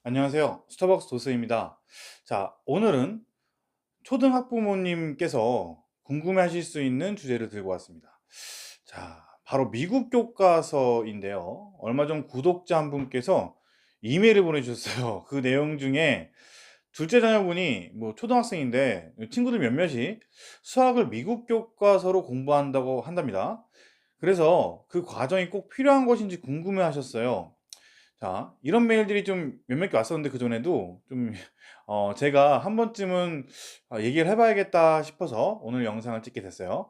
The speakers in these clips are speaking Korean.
안녕하세요. 스타벅스 도스입니다. 자, 오늘은 초등학부모님께서 궁금해하실 수 있는 주제를 들고 왔습니다. 자, 바로 미국 교과서인데요. 얼마 전 구독자 한 분께서 이메일을 보내주셨어요. 그 내용 중에 둘째 자녀분이 뭐 초등학생인데 친구들 몇몇이 수학을 미국 교과서로 공부한다고 한답니다. 그래서 그 과정이 꼭 필요한 것인지 궁금해 하셨어요. 자, 이런 메일들이 좀 몇몇 개 왔었는데 그전에도 좀 제가 한 번쯤은 얘기를 해 봐야겠다 싶어서 오늘 영상을 찍게 됐어요.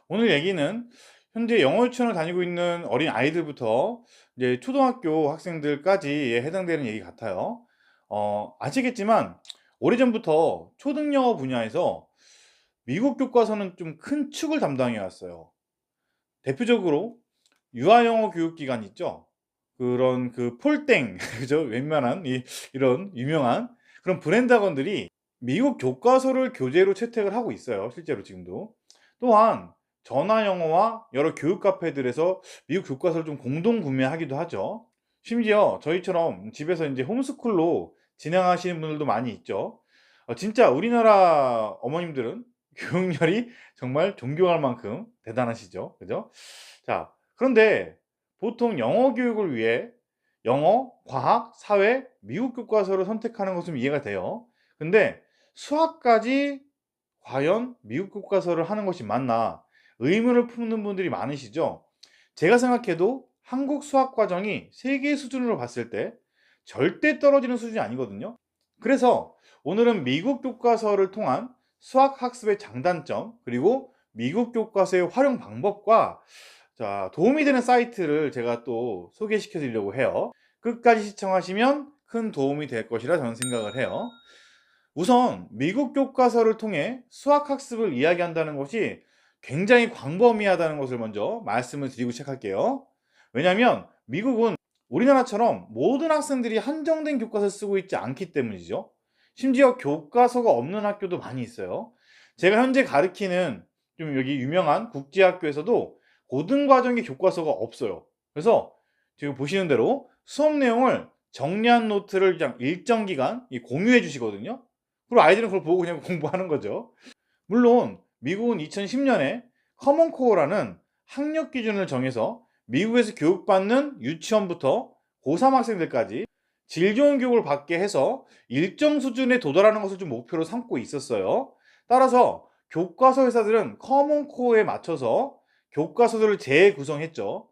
오늘 얘기는 현재 영어 유치원을 다니고 있는 어린아이들부터 이제 초등학교 학생들까지에 해당되는 얘기 같아요. 아시겠지만 오래전부터 초등 영어 분야에서 미국 교과서는 좀 큰 축을 담당해 왔어요. 대표적으로 유아영어 교육기관 있죠? 그런 그 폴땡 그죠? 웬만한 이런 유명한 그런 브랜드 학원들이 미국 교과서를 교재로 채택을 하고 있어요, 실제로 지금도. 또한 전화 영어와 여러 교육 카페들에서 미국 교과서를 좀 공동 구매하기도 하죠. 심지어 저희처럼 집에서 인제 홈스쿨로 진행하시는 분들도 많이 있죠. 진짜 우리나라 어머님들은 교육열이 정말 존경할 만큼 대단하시죠. 그죠? 자, 그런데 보통 영어 교육을 위해 영어, 과학, 사회, 미국 교과서를 선택하는 것은 이해가 돼요. 근데 수학까지 과연 미국 교과서를 하는 것이 맞나 의문을 품는 분들이 많으시죠. 제가 생각해도 한국 수학 과정이 세계 수준으로 봤을 때 절대 떨어지는 수준이 아니거든요. 그래서 오늘은 미국 교과서를 통한 수학 학습의 장단점 그리고 미국 교과서의 활용 방법과 자, 도움이 되는 사이트를 제가 또 소개시켜 드리려고 해요. 끝까지 시청하시면 큰 도움이 될 것이라 저는 생각을 해요. 우선 미국 교과서를 통해 수학 학습을 이야기한다는 것이 굉장히 광범위하다는 것을 먼저 말씀을 드리고 시작할게요. 왜냐하면 미국은 우리나라처럼 모든 학생들이 한정된 교과서를 쓰고 있지 않기 때문이죠. 심지어 교과서가 없는 학교도 많이 있어요. 제가 현재 가르치는 좀 여기 유명한 국제학교에서도 고등과정의 교과서가 없어요. 그래서 지금 보시는 대로 수업 내용을 정리한 노트를 그냥 일정 기간 공유해 주시거든요. 그리고 아이들은 그걸 보고 그냥 공부하는 거죠. 물론 미국은 2010년에 커먼 코어라는 학력 기준을 정해서 미국에서 교육받는 유치원부터 고3 학생들까지 질 좋은 교육을 받게 해서 일정 수준에 도달하는 것을 좀 목표로 삼고 있었어요. 따라서 교과서 회사들은 커먼 코어에 맞춰서 교과서들을 재구성했죠.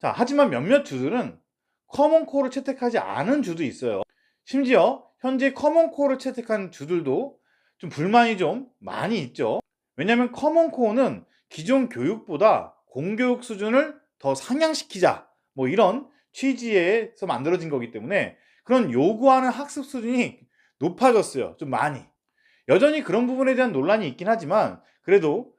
자, 하지만 몇몇 주들은 커먼 코어를 채택하지 않은 주도 있어요. 심지어 현재 커먼 코어를 채택한 주들도 좀 불만이 좀 많이 있죠. 왜냐하면 커먼 코어는 기존 교육보다 공교육 수준을 더 상향시키자 뭐 이런 취지에서 만들어진 거기 때문에 그런 요구하는 학습 수준이 높아졌어요. 좀 많이. 여전히 그런 부분에 대한 논란이 있긴 하지만 그래도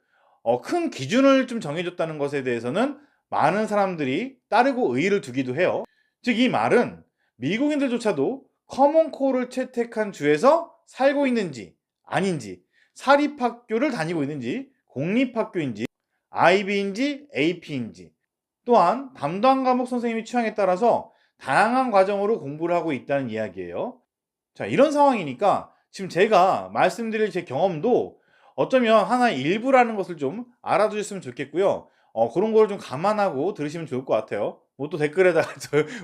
큰 기준을 좀 정해줬다는 것에 대해서는 많은 사람들이 따르고 의의를 두기도 해요. 즉 이 말은 미국인들조차도 커먼 코어를 채택한 주에서 살고 있는지 아닌지 사립학교를 다니고 있는지 공립학교인지 IB인지 AP인지 또한 담당 과목 선생님이 취향에 따라서 다양한 과정으로 공부를 하고 있다는 이야기예요. 자, 이런 상황이니까 지금 제가 말씀드릴 제 경험도 어쩌면 하나의 일부라는 것을 좀 알아두셨으면 좋겠고요. 그런 거를 좀 감안하고 들으시면 좋을 것 같아요. 뭐 또 댓글에다가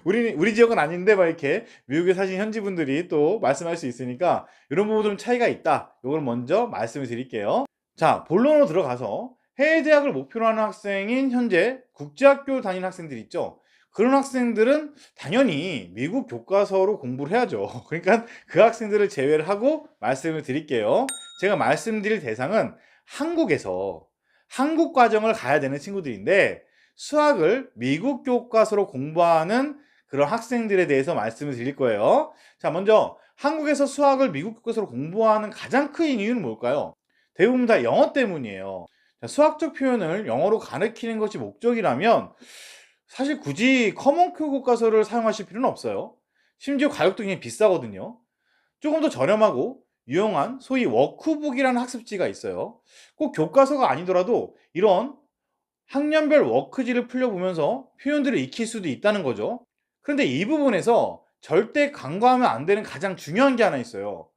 우리 지역은 아닌데 막 이렇게 미국에 사신 현지 분들이 또 말씀할 수 있으니까 이런 부분 좀 차이가 있다. 이걸 먼저 말씀을 드릴게요. 자, 본론으로 들어가서 해외 대학을 목표로 하는 학생인 현재 국제학교 다니는 학생들 있죠. 그런 학생들은 당연히 미국 교과서로 공부를 해야죠. 그러니까 그 학생들을 제외를 하고 말씀을 드릴게요. 제가 말씀드릴 대상은 한국에서 한국 과정을 가야 되는 친구들인데 수학을 미국 교과서로 공부하는 그런 학생들에 대해서 말씀을 드릴 거예요. 자, 먼저 한국에서 수학을 미국 교과서로 공부하는 가장 큰 이유는 뭘까요? 대부분 다 영어 때문이에요. 자, 수학적 표현을 영어로 가르치는 것이 목적이라면 사실 굳이 커먼 교과서를 사용하실 필요는 없어요. 심지어 가격도 굉장히 비싸거든요. 조금 더 저렴하고 유용한 소위 워크북이라는 학습지가 있어요. 꼭 교과서가 아니더라도 이런 학년별 워크지를 풀려보면서 표현들을 익힐 수도 있다는 거죠. 그런데 이 부분에서 절대 간과하면 안 되는 가장 중요한 게 하나 있어요.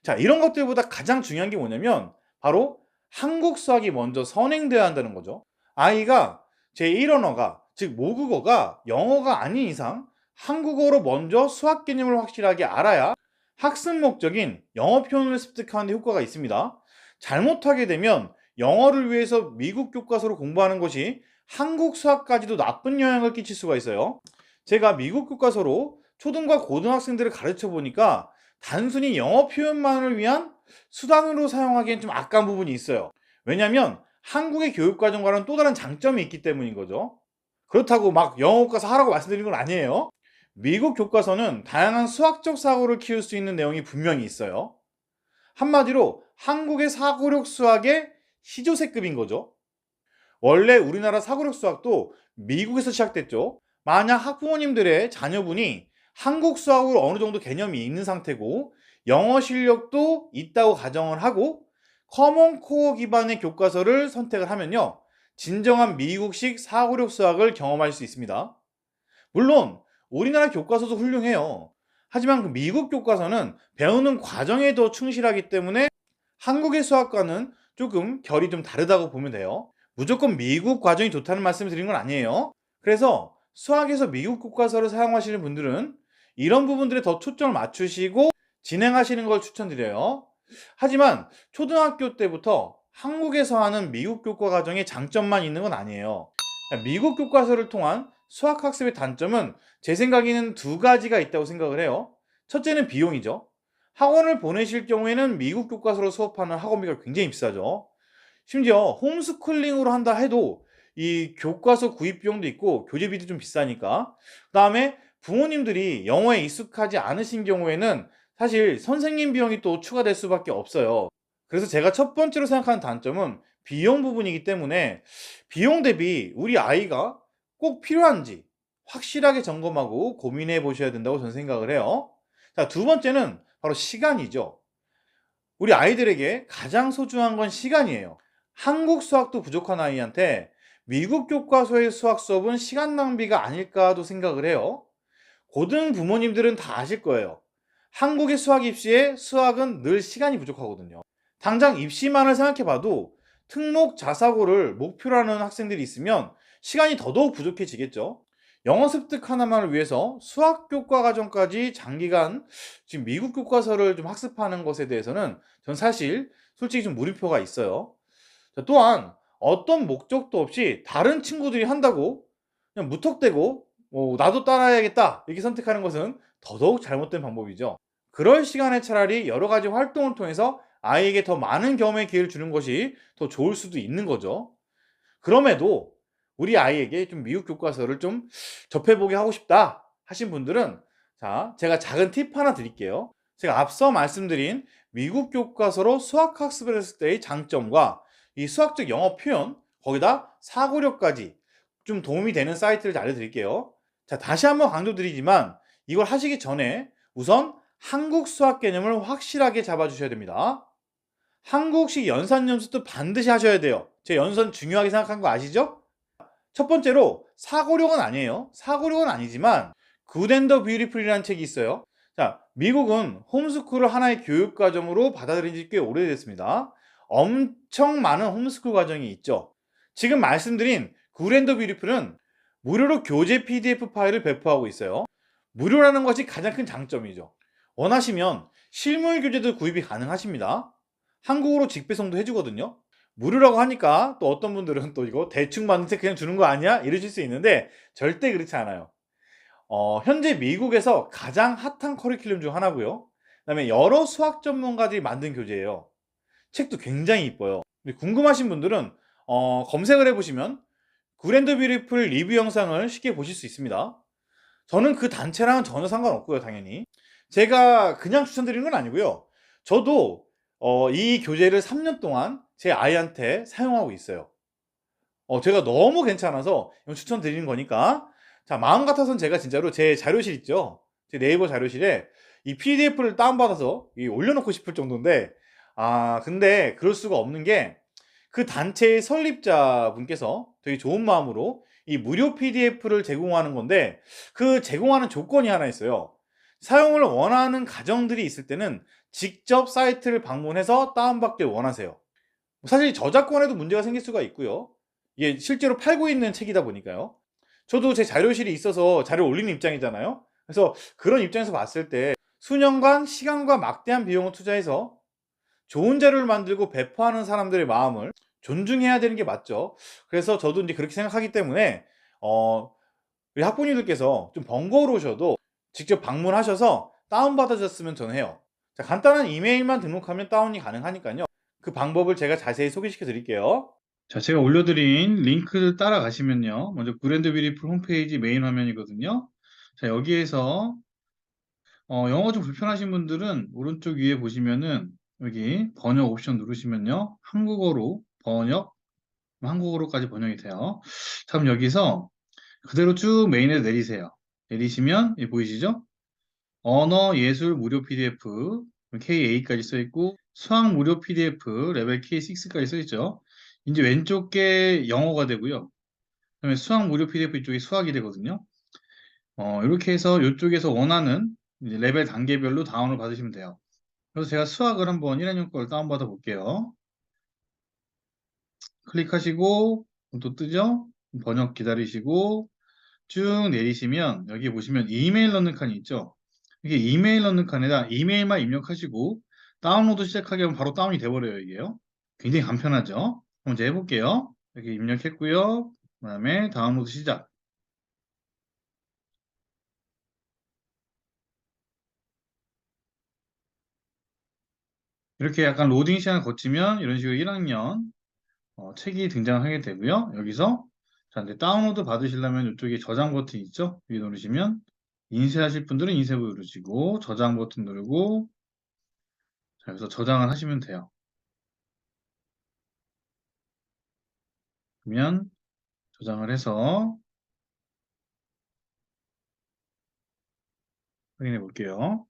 자, 이런 것들보다 가장 중요한 게 뭐냐면 바로 한국 수학이 먼저 선행돼야 한다는 거죠. 아이가 제1 언어가, 즉 모국어가 영어가 아닌 이상 한국어로 먼저 수학 개념을 확실하게 알아야 학습 목적인 영어 표현을 습득하는 데 효과가 있습니다. 잘못하게 되면 영어를 위해서 미국 교과서로 공부하는 것이 한국 수학까지도 나쁜 영향을 끼칠 수가 있어요. 제가 미국 교과서로 초등과 고등학생들을 가르쳐 보니까 단순히 영어 표현만을 위한 수단으로 사용하기엔 좀 아까운 부분이 있어요. 왜냐하면 한국의 교육과정과는 또 다른 장점이 있기 때문인 거죠. 그렇다고 막 영어 교과서 하라고 말씀드리는 건 아니에요. 미국 교과서는 다양한 수학적 사고를 키울 수 있는 내용이 분명히 있어요. 한마디로 한국의 사고력 수학의 시조새급인 거죠. 원래 우리나라 사고력 수학도 미국에서 시작됐죠. 만약 학부모님들의 자녀분이 한국 수학으로 어느 정도 개념이 있는 상태고 영어 실력도 있다고 가정을 하고 커먼 코어 기반의 교과서를 선택을 하면요, 진정한 미국식 사고력 수학을 경험할 수 있습니다. 물론 우리나라 교과서도 훌륭해요. 하지만 그 미국 교과서는 배우는 과정에 더 충실하기 때문에 한국의 수학과는 조금 결이 좀 다르다고 보면 돼요. 무조건 미국 과정이 좋다는 말씀을 드린 건 아니에요. 그래서 수학에서 미국 교과서를 사용하시는 분들은 이런 부분들에 더 초점을 맞추시고 진행하시는 걸 추천드려요. 하지만 초등학교 때부터 한국에서 하는 미국 교과 과정의 장점만 있는 건 아니에요. 미국 교과서를 통한 수학 학습의 단점은 제 생각에는 두 가지가 있다고 생각을 해요. 첫째는 비용이죠. 학원을 보내실 경우에는 미국 교과서로 수업하는 학원비가 굉장히 비싸죠. 심지어 홈스쿨링으로 한다 해도 이 교과서 구입 비용도 있고 교재비도 좀 비싸니까. 그다음에 부모님들이 영어에 익숙하지 않으신 경우에는 사실 선생님 비용이 또 추가될 수밖에 없어요. 그래서 제가 첫 번째로 생각하는 단점은 비용 부분이기 때문에 비용 대비 우리 아이가 꼭 필요한지 확실하게 점검하고 고민해 보셔야 된다고 저는 생각을 해요. 자, 두 번째는 바로 시간이죠. 우리 아이들에게 가장 소중한 건 시간이에요. 한국 수학도 부족한 아이한테 미국 교과서의 수학 수업은 시간 낭비가 아닐까도 생각을 해요. 고등 부모님들은 다 아실 거예요. 한국의 수학 입시에 수학은 늘 시간이 부족하거든요. 당장 입시만을 생각해 봐도 특목 자사고를 목표로 하는 학생들이 있으면 시간이 더더욱 부족해지겠죠. 영어 습득 하나만을 위해서 수학 교과 과정까지 장기간 지금 미국 교과서를 좀 학습하는 것에 대해서는 전 사실 솔직히 좀 물음표가 있어요. 자, 또한 어떤 목적도 없이 다른 친구들이 한다고 그냥 무턱대고 나도 따라해야겠다 이렇게 선택하는 것은 더더욱 잘못된 방법이죠. 그럴 시간에 차라리 여러 가지 활동을 통해서 아이에게 더 많은 경험의 기회를 주는 것이 더 좋을 수도 있는 거죠. 그럼에도 우리 아이에게 좀 미국 교과서를 좀 접해보게 하고 싶다 하신 분들은, 자, 제가 작은 팁 하나 드릴게요. 제가 앞서 말씀드린 미국 교과서로 수학 학습을 했을 때의 장점과 이 수학적 영어 표현, 거기다 사고력까지 좀 도움이 되는 사이트를 알려드릴게요. 자, 다시 한번 강조드리지만 이걸 하시기 전에 우선 한국 수학 개념을 확실하게 잡아주셔야 됩니다. 한국식 연산 연습도 반드시 하셔야 돼요. 제 연산 중요하게 생각한 거 아시죠? 첫 번째로 사고력은 아니에요. 사고력은 아니지만 굿 앤 더 뷰티풀이라는 책이 있어요. 자, 미국은 홈스쿨을 하나의 교육 과정으로 받아들인 지 꽤 오래됐습니다. 엄청 많은 홈스쿨 과정이 있죠. 지금 말씀드린 굿 앤 더 뷰티풀은 무료로 교재 PDF 파일을 배포하고 있어요. 무료라는 것이 가장 큰 장점이죠. 원하시면 실물 교재도 구입이 가능하십니다. 한국어로 직배송도 해주거든요. 무료라고 하니까 또 어떤 분들은 또 이거 대충 받는데 그냥 주는 거 아니야? 이러실 수 있는데 절대 그렇지 않아요. 현재 미국에서 가장 핫한 커리큘럼 중 하나고요. 그다음에 여러 수학 전문가들이 만든 교재예요. 책도 굉장히 이뻐요. 궁금하신 분들은 검색을 해보시면 굿앤더 뷰티풀 리뷰 영상을 쉽게 보실 수 있습니다. 저는 그 단체랑은 전혀 상관없고요, 당연히. 제가 그냥 추천드리는 건 아니고요. 저도 이 교재를 3년 동안 제 아이한테 사용하고 있어요. 제가 너무 괜찮아서 이거 추천드리는 거니까. 자, 마음 같아서는 제가 진짜로 제 자료실 있죠? 제 네이버 자료실에 이 PDF를 다운받아서 올려놓고 싶을 정도인데, 근데 그럴 수가 없는 게 그 단체의 설립자분께서 되게 좋은 마음으로 이 무료 PDF를 제공하는 건데 그 제공하는 조건이 하나 있어요. 사용을 원하는 가정들이 있을 때는 직접 사이트를 방문해서 다운받길 원하세요. 사실 저작권에도 문제가 생길 수가 있고요. 이게 실제로 팔고 있는 책이다 보니까요. 저도 제 자료실이 있어서 자료를 올리는 입장이잖아요. 그래서 그런 입장에서 봤을 때 수년간 시간과 막대한 비용을 투자해서 좋은 자료를 만들고 배포하는 사람들의 마음을 존중해야 되는 게 맞죠. 그래서 저도 인제 그렇게 생각하기 때문에 어 우리 학부모님들께서 좀 번거로우셔도 직접 방문하셔서 다운받아 주셨으면 저는 해요. 자, 간단한 이메일만 등록하면 다운이 가능하니깐요. 그 방법을 제가 자세히 소개시켜 드릴게요. 자, 제가 올려드린 링크를 따라가시면요. 먼저 브랜드 뷰티풀 홈페이지 메인 화면이거든요. 자, 여기에서 영어 좀 불편하신 분들은 오른쪽 위에 보시면은 여기 번역 옵션 누르시면요. 한국어로 번역, 한국어로까지 번역이 돼요. 그럼 여기서 그대로 쭉 메인에 내리세요. 내리시면 여기 보이시죠? 언어 예술 무료 PDF KA까지 써 있고 수학 무료 PDF 레벨 K6까지 써 있죠. 이제 왼쪽 게 영어가 되고요. 그다음에 수학 무료 PDF 이쪽이 수학이 되거든요. 이렇게 해서 이쪽에서 원하는 이제 레벨 단계별로 다운을 받으시면 돼요. 그래서 제가 수학을 한번 1학년 걸 다운받아 볼게요. 클릭하시고 또 뜨죠? 번역 기다리시고 쭉 내리시면 여기 보시면 이메일 넣는 칸이 있죠? 이게 이메일 넣는 칸에다 이메일만 입력하시고 다운로드 시작하게 하면 바로 다운이 돼버려요, 이게요. 굉장히 간편하죠? 그럼 이제 해볼게요. 여기 입력했고요. 그 다음에 다운로드 시작. 이렇게 약간 로딩 시간을 거치면 이런 식으로 1학년 책이 등장하게 되고요. 여기서 자, 이제 다운로드 받으시려면 이쪽에 저장 버튼 있죠? 여기 누르시면 인쇄하실 분들은 인쇄 누르시고 저장 버튼 누르고 자, 여기서 저장을 하시면 돼요. 그러면 저장을 해서 확인해 볼게요.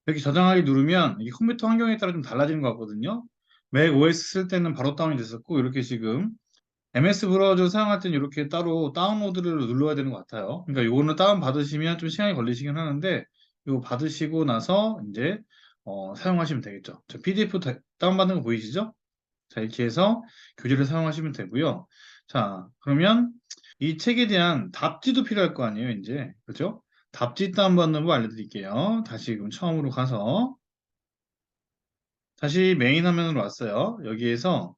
이렇게 저장하기 누르면 이 컴퓨터 환경에 따라 좀 달라지는 것 같거든요. 맥 OS 쓸 때는 바로 다운이 됐었고 이렇게 지금 MS 브라우저 사용할 때는 이렇게 따로 다운로드를 눌러야 되는 것 같아요. 그러니까 이거는 다운 받으시면 좀 시간이 걸리시긴 하는데 이거 받으시고 나서 이제 사용하시면 되겠죠. 저 PDF 다운받는 거 보이시죠? 자, 이렇게 해서 교재를 사용하시면 되고요. 자, 그러면 이 책에 대한 답지도 필요할 거 아니에요, 이제. 그죠? 답지 다운받는 법 알려드릴게요. 다시 그럼 처음으로 가서 다시 메인 화면으로 왔어요. 여기에서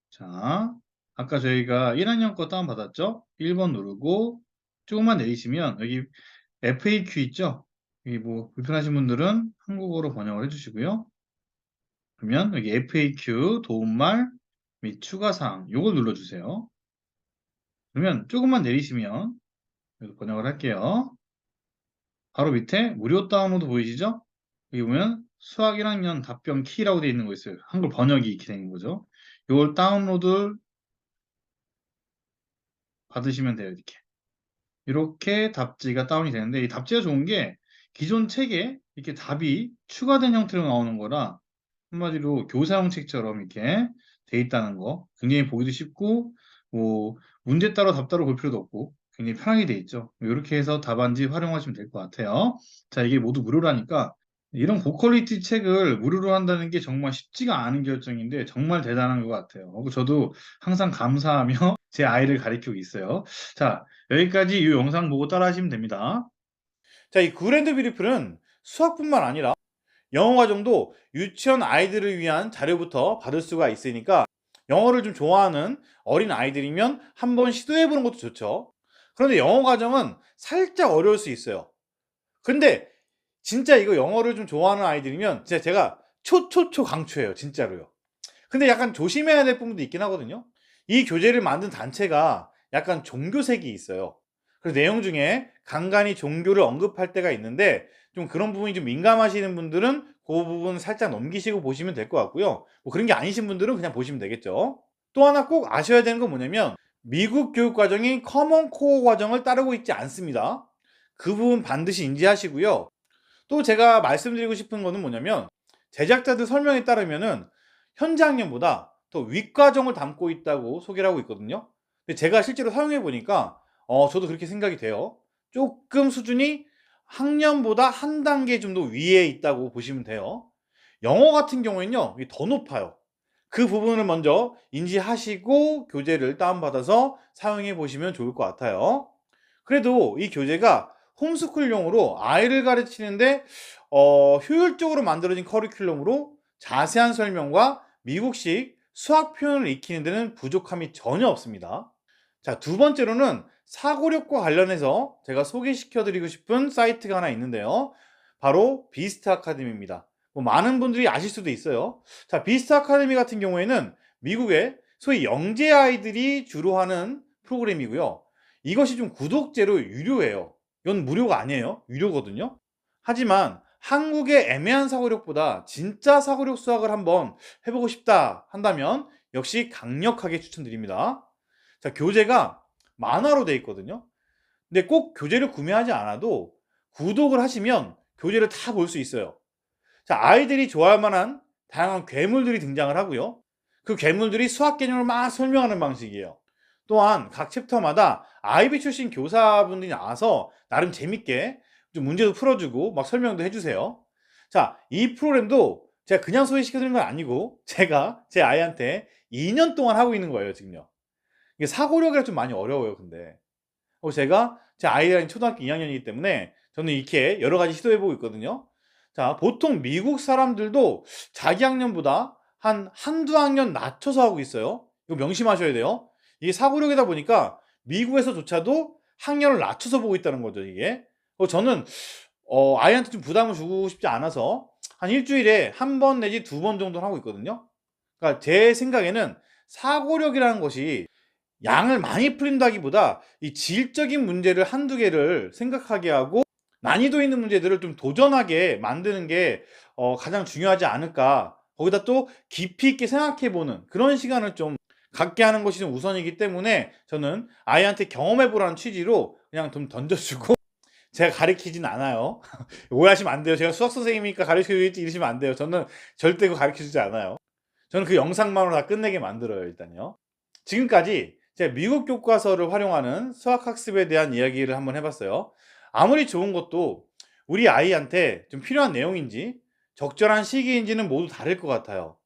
자, 아까 저희가 1학년 거 다운받았죠? 1번 누르고 조금만 내리시면 여기 FAQ 있죠? 여기 뭐 불편하신 분들은 한국어로 번역을 해주시고요. 그러면 여기 FAQ 도움말 및 추가사항 요걸 눌러주세요. 그러면 조금만 내리시면 여기 번역을 할게요. 바로 밑에 무료 다운로드 보이시죠? 여기 보면 수학 1학년 답변 키라고 되어 있는 거 있어요. 한글 번역이 이렇게 되는 거죠. 이걸 다운로드 받으시면 돼요. 이렇게 답지가 다운이 되는데 이 답지가 좋은 게 기존 책에 이렇게 답이 추가된 형태로 나오는 거라 한마디로 교사용 책처럼 이렇게 돼 있다는 거 굉장히 보기도 쉽고 뭐 문제 따로 답 따로 볼 필요도 없고 굉장히 편하게 돼 있죠. 이렇게 해서 답안지 활용하시면 될 것 같아요. 자, 이게 모두 무료라니까 이런 고퀄리티 책을 무료로 한다는 게 정말 쉽지가 않은 결정인데 정말 대단한 것 같아요. 저도 항상 감사하며 제 아이를 가르치고 있어요. 자, 여기까지 이 영상 보고 따라 하시면 됩니다. 자, 이 그랜드 뷰티풀은 수학뿐만 아니라 영어 과정도 유치원 아이들을 위한 자료부터 받을 수가 있으니까 영어를 좀 좋아하는 어린 아이들이면 한번 시도해 보는 것도 좋죠. 그런데 영어 과정은 살짝 어려울 수 있어요. 근데 진짜 이거 영어를 좀 좋아하는 아이들이면 진짜 제가 초초초 강추해요. 진짜로요. 근데 약간 조심해야 될 부분도 있긴 하거든요. 이 교재를 만든 단체가 약간 종교색이 있어요. 그래서 내용 중에 간간히 종교를 언급할 때가 있는데 좀 그런 부분이 좀 민감하시는 분들은 그 부분 살짝 넘기시고 보시면 될 것 같고요. 뭐 그런 게 아니신 분들은 그냥 보시면 되겠죠. 또 하나 꼭 아셔야 되는 건 뭐냐면 미국 교육 과정이 커먼 코어 과정을 따르고 있지 않습니다. 그 부분 반드시 인지하시고요. 또 제가 말씀드리고 싶은 거는 뭐냐면 제작자들 설명에 따르면은 현재 학년보다 더 윗과정을 담고 있다고 소개를 하고 있거든요. 근데 제가 실제로 사용해 보니까 저도 그렇게 생각이 돼요. 조금 수준이 학년보다 한 단계 좀 더 위에 있다고 보시면 돼요. 영어 같은 경우에는요, 이게 더 높아요. 그 부분을 먼저 인지하시고 교재를 다운받아서 사용해 보시면 좋을 것 같아요. 그래도 이 교재가 홈스쿨용으로 아이를 가르치는데 효율적으로 만들어진 커리큘럼으로 자세한 설명과 미국식 수학 표현을 익히는 데는 부족함이 전혀 없습니다. 자, 두 번째로는 사고력과 관련해서 제가 소개시켜 드리고 싶은 사이트가 하나 있는데요. 바로 비스트 아카데미입니다. 뭐 많은 분들이 아실 수도 있어요. 자, 비스트 아카데미 같은 경우에는 미국의 소위 영재 아이들이 주로 하는 프로그램이고요. 이것이 좀 구독제로 유료예요. 이건 무료가 아니에요. 유료거든요. 하지만 한국의 애매한 사고력보다 진짜 사고력 수학을 한번 해보고 싶다 한다면 역시 강력하게 추천드립니다. 자, 교재가 만화로 되어 있거든요. 근데 꼭 교재를 구매하지 않아도 구독을 하시면 교재를 다 볼 수 있어요. 자, 아이들이 좋아할 만한 다양한 괴물들이 등장을 하고요. 그 괴물들이 수학 개념을 막 설명하는 방식이에요. 또한 각 챕터마다 아이비 출신 교사분들이 나와서 나름 재밌게 좀 문제도 풀어주고 막 설명도 해주세요. 자, 이 프로그램도 제가 그냥 소개시켜드리는 건 아니고 제가 제 아이한테 2년 동안 하고 있는 거예요, 지금요. 이게 사고력이라 좀 많이 어려워요, 근데. 제가 제 아이가 초등학교 2학년이기 때문에 저는 이렇게 여러 가지 시도해보고 있거든요. 자, 보통 미국 사람들도 자기 학년보다 한두 학년 낮춰서 하고 있어요. 이거 명심하셔야 돼요. 이게 사고력이다 보니까 미국에서조차도 학년을 낮춰서 보고 있다는 거죠, 이게. 저는 아이한테 좀 부담을 주고 싶지 않아서 한 일주일에 한 번 내지 두 번 정도는 하고 있거든요. 그러니까 제 생각에는 사고력이라는 것이 양을 많이 풀린다기보다 이 질적인 문제를 한두 개를 생각하게 하고 난이도 있는 문제들을 좀 도전하게 만드는 게 가장 중요하지 않을까. 거기다 또 깊이 있게 생각해 보는 그런 시간을 좀 갖게 하는 것이 좀 우선이기 때문에 저는 아이한테 경험해 보라는 취지로 그냥 좀 던져주고 제가 가르치진 않아요. 오해하시면 안 돼요. 제가 수학 선생님이니까 가르쳐주겠지 이러시면 안 돼요. 저는 절대 그거 가르쳐주지 않아요. 저는 그 영상만으로 다 끝내게 만들어요, 일단요. 지금까지 제가 미국 교과서를 활용하는 수학 학습에 대한 이야기를 한번 해봤어요. 아무리 좋은 것도 우리 아이한테 좀 필요한 내용인지 적절한 시기인지는 모두 다를 것 같아요.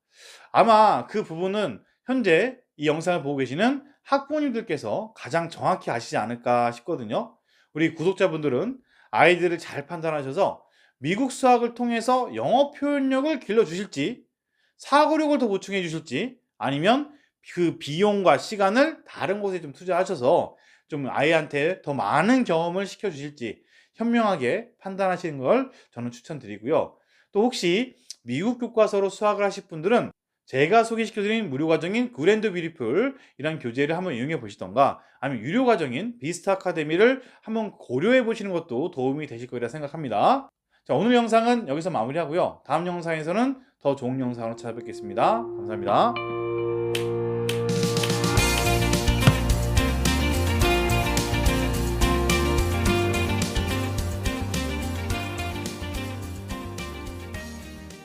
아마 그 부분은 현재 이 영상을 보고 계시는 학부모님들께서 가장 정확히 아시지 않을까 싶거든요. 우리 구독자분들은 아이들을 잘 판단하셔서 미국 수학을 통해서 영어 표현력을 길러주실지 사고력을 더 보충해 주실지 아니면 그 비용과 시간을 다른 곳에 좀 투자하셔서 좀 아이한테 더 많은 경험을 시켜 주실지 현명하게 판단하시는 걸 저는 추천드리고요. 또 혹시 미국 교과서로 수학을 하실 분들은 제가 소개시켜드린 무료 과정인 굿앤더 뷰티풀 이런 교재를 한번 이용해 보시던가 아니면 유료 과정인 비스트 아카데미를 한번 고려해 보시는 것도 도움이 되실 거리라 생각합니다. 자, 오늘 영상은 여기서 마무리하고요. 다음 영상에서는 더 좋은 영상으로 찾아뵙겠습니다. 감사합니다.